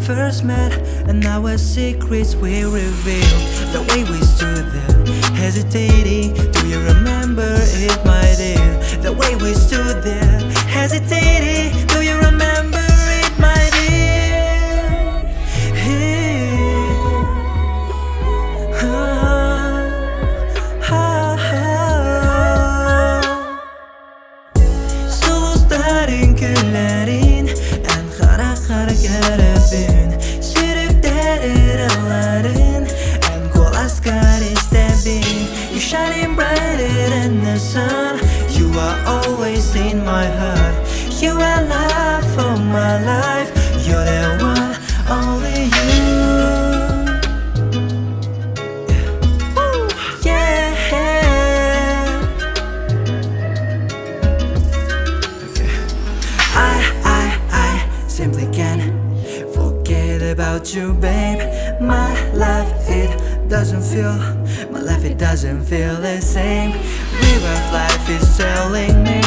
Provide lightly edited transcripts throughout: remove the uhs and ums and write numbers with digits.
first met, and our secrets we revealed. The way we stood there, hesitating. Do you remember it, my dear? The way we stood there, hesitating. Do you remember it, my dear? Сулустар Yнкyyлэрэ en харахар garabin. Sürükler araların en kol asgar istedin. You shining brighter than the sun. You are always in my heart. You are love for my life. You're the one, only you. Yeah. I simply can't forget about you, babe. My life, it doesn't feel, my life, it doesn't feel the same. River of life is telling me,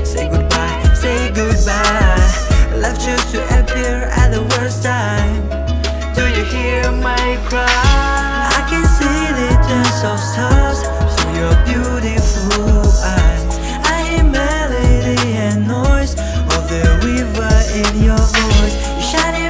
say goodbye, say goodbye. Love just to appear at the worst time. Do you hear my cry? I can see the dance of stars through your beautiful eyes. I hear melody and noise of the river in your voice. You shining